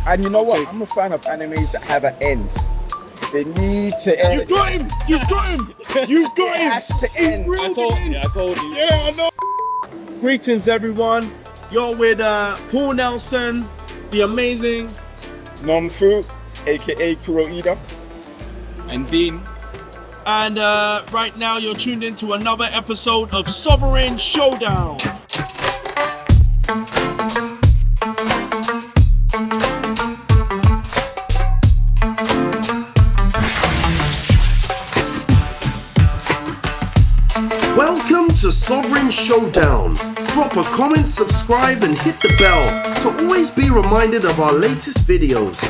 And you know what? I'm a fan of animes that have an end. They need to end. You've got him! You've got him! You've got him! It has to end. I told you. Yeah, I know. Greetings, everyone. You're with Paul Nelson, the amazing Nomfu, aka Kuroida. And Dean. And right now you're tuned into another episode of Sovereign Showdown. Welcome to Sovereign Showdown. Drop a comment, subscribe and hit the bell to always be reminded of our latest videos.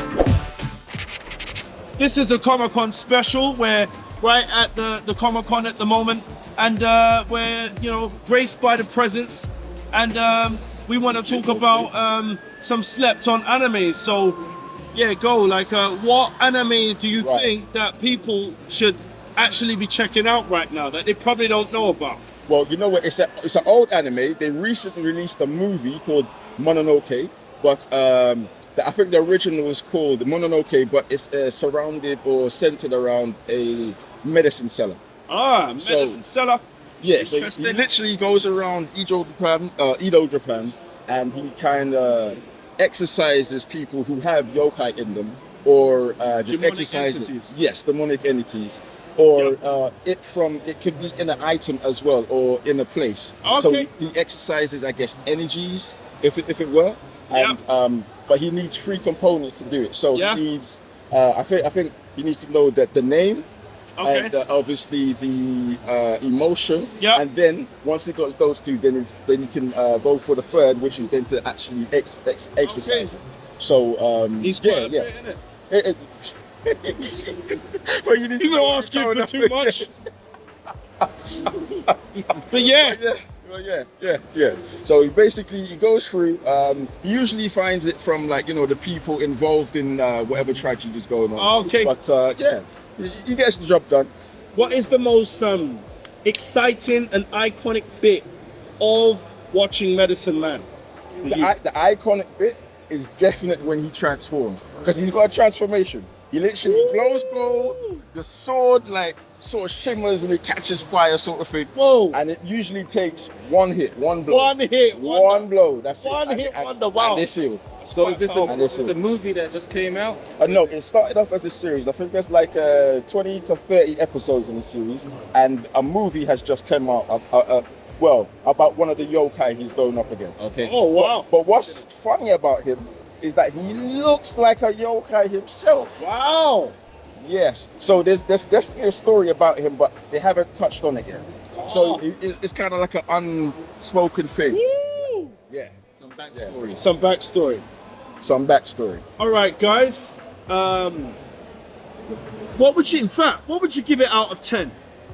This is a Comic-Con special. We're right at the Comic-Con at the moment, and we're graced by the presence, and we want to talk about some slept on animes. So yeah, what anime do you think that people should actually be checking out right now that they probably don't know about? Well, you know what? It's an old anime. They recently released a movie called Mononoke, but I think the original was called Mononoke, but it's surrounded or centered around a medicine seller. Medicine seller. Yeah, so he literally goes around Edo, Japan, and he kind of exercises people who have yokai in them, or just demonic exercises. entities. Yes, demonic entities. Or it could be in an item as well, or in a place. Okay. So he exercises, I guess, energies, if it were, and but he needs 3 components to do it. So he needs, I think he needs to know that the name, and obviously the emotion, and then once he got those 2, then he can go for the 3rd, which is then to actually exercise it. So he's quite a bit, isn't it? Well, you need to ask him for too much. But yeah. So he goes through. He usually finds it from the people involved in whatever tragedy is going on. Okay. But he gets the job done. What is the most exciting and iconic bit of watching Medicine Man? The iconic bit is definitely when he transforms, because he's got a transformation. He literally glows gold, the sword sort of shimmers and it catches fire, sort of thing. Whoa! And it usually takes one hit, one blow. One blow. That's it. One hit wonder. Wow. And they're sealed. So is this a movie that just came out? No, it started off as a series. I think there's 20 to 30 episodes in the series, and a movie has just come out. About one of the yokai he's going up against. Okay. Oh wow! But what's funny about him is that he looks like a yokai himself. Wow. Yes. So there's definitely a story about him, but they haven't touched on it yet. So it's kind of like an unspoken thing. Woo! Yeah. Some backstory. Some backstory. All right, guys. What would you give it out of 10?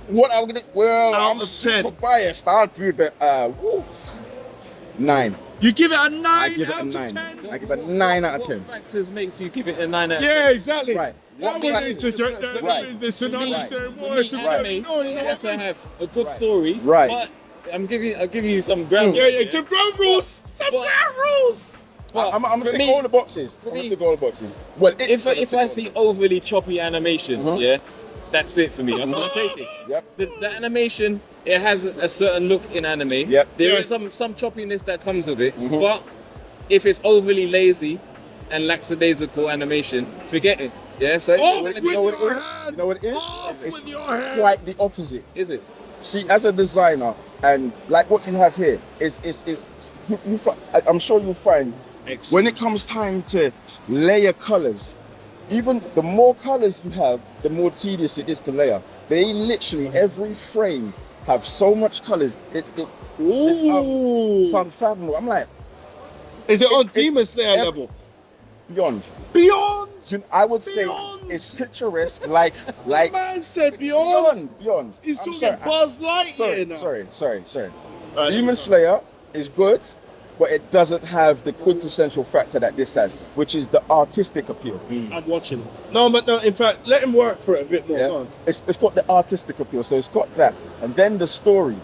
What I'm gonna? Well, out I'm of super 10. biased. I'll give it 9. You give it a 9 I give it out a of 9. 10? I give it a 9 out of 10. What factors makes you give it a 9 out of 10? Yeah, exactly. Right. What factors? to get that Right. business and understand more. Anime has to have a good story. Right. But I'll give you some ground. Yeah, some ground rules. But I'm gonna for take me- all the boxes. Well, if I see overly choppy animation, that's it for me. I'm gonna take it. Yep. The animation, it has a certain look in anime. Yep. There is some choppiness that comes with it, Mhm. but if it's overly lazy and lackadaisical animation, forget it. Yeah. So You know what it is? It's quite the opposite. is it? See, as a designer, and like what you have here, I'm sure you'll find when it comes time to layer colors, even the more colors you have, the more tedious it is to layer. They literally, every frame have so much colors. It's unfathomable. I'm like, is it on Demon Slayer level? beyond. I would say it's picturesque, like Man said beyond. beyond. He's I'm talking sorry, Buzz Lightyear now. Sorry. Right. Demon Slayer is good, but it doesn't have the quintessential factor that this has, which is the artistic appeal. I'm watching. No, in fact, let him work for it a bit more. Yeah. Go on. It's got the artistic appeal, so it's got that. And then the story.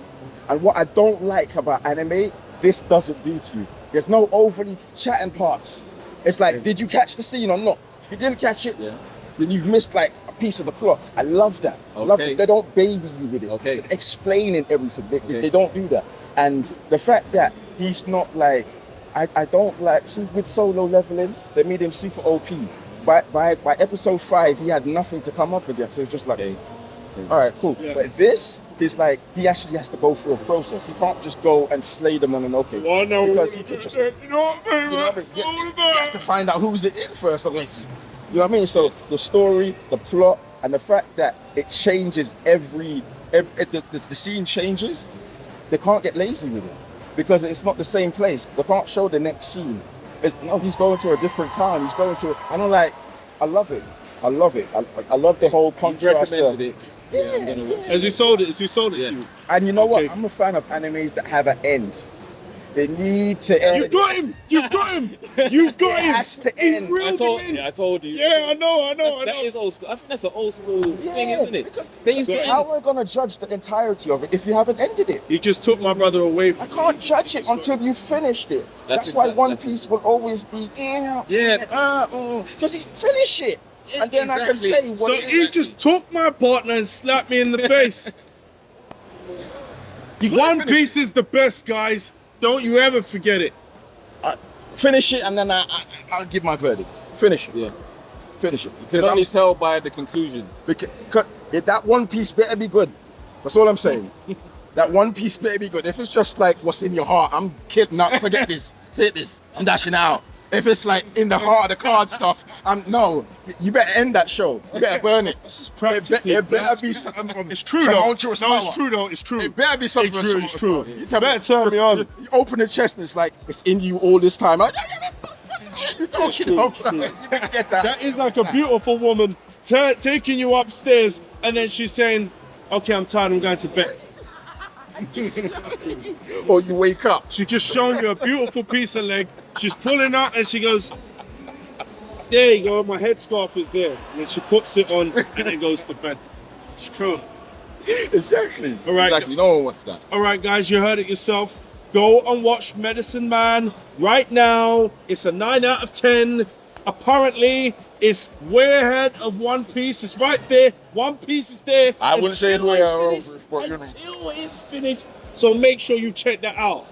And what I don't like about anime, this doesn't do to you. There's no overly chatting parts. It's like, did you catch the scene or not? If you didn't catch it, then you've missed like a piece of the plot. I love that. I love that they don't baby you with it. They're explaining everything. They don't do that. And the fact that he's not like, I don't like, see with Solo Leveling, they made him super OP. By episode 5, he had nothing to come up against. So it's just like, all right, cool. Yeah. But this is like, he actually has to go through a process. He can't just go and slay the Mononoke. Because he could just, you know what I mean? He has to find out who's it in first. You know what I mean? So the story, the plot, and the fact that it changes the scene changes, they can't get lazy with it. Because it's not the same place. They can't show the next scene. He's going to a different time. He's going to, I don't like, I love it. I love it. I love the whole contrast. As you sold it to you. And you know what? I'm a fan of animes that have an end. They need to end. You've got him! You've got him! You've got him! It has to end. I told you. Yeah, I know. That is old school. I think that's an old school thing, isn't it? Because how are we going to judge the entirety of it if you haven't ended it? You just took my brother away from I can't judge it until you finished it. That's why One Piece will always be, because he finished it. And then I can say what so he just took my partner and slapped me in the face. One Piece is the best, guys. Don't you ever forget it. Finish it and then I'll give my verdict. Finish it. Yeah. Finish it. Because I'm tell by the conclusion. Because that One Piece better be good. That's all I'm saying. That One Piece better be good. If it's just like what's in your heart, I'm kidding out. Forget this. Take this. I'm dashing out. If it's like in the heart of the card stuff, no, you better end that show. You better burn it. This is practically. It better be something of it's true though. It's true though. It's true. It better be something. It's true. You better turn me on. You open the chest and it's like it's in you all this time. You talking about? You didn't get that. That is like a beautiful woman taking you upstairs and then she's saying, "Okay, I'm tired. I'm going to bed." Or you wake up. She's just showing you a beautiful piece of leg. She's pulling out and she goes, "There you go, my headscarf is there." And then she puts it on and then goes to bed. It's true. Exactly. All right. Exactly. No one wants that. All right, guys, you heard it yourself. Go and watch Medicine Man right now. It's a 9 out of 10. Apparently, it's way ahead of One Piece. It's right there. One Piece is there. I wouldn't say it's way ahead until it's finished. So make sure you check that out.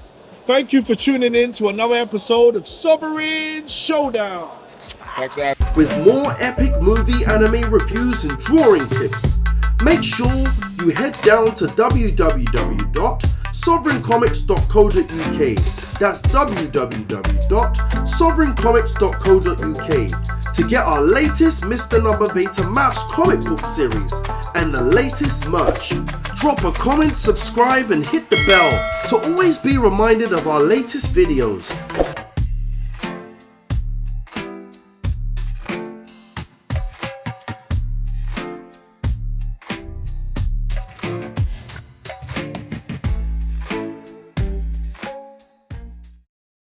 Thank you for tuning in to another episode of Sovereign Showdown. Thanks, man. With more epic movie anime reviews and drawing tips, make sure you head down to www.sovereigncomics.co.uk. That's www.sovereigncomics.co.uk to get our latest Mr. Number Beta Maths comic book series and the latest merch. Drop a comment, subscribe and hit the bell to always be reminded of our latest videos.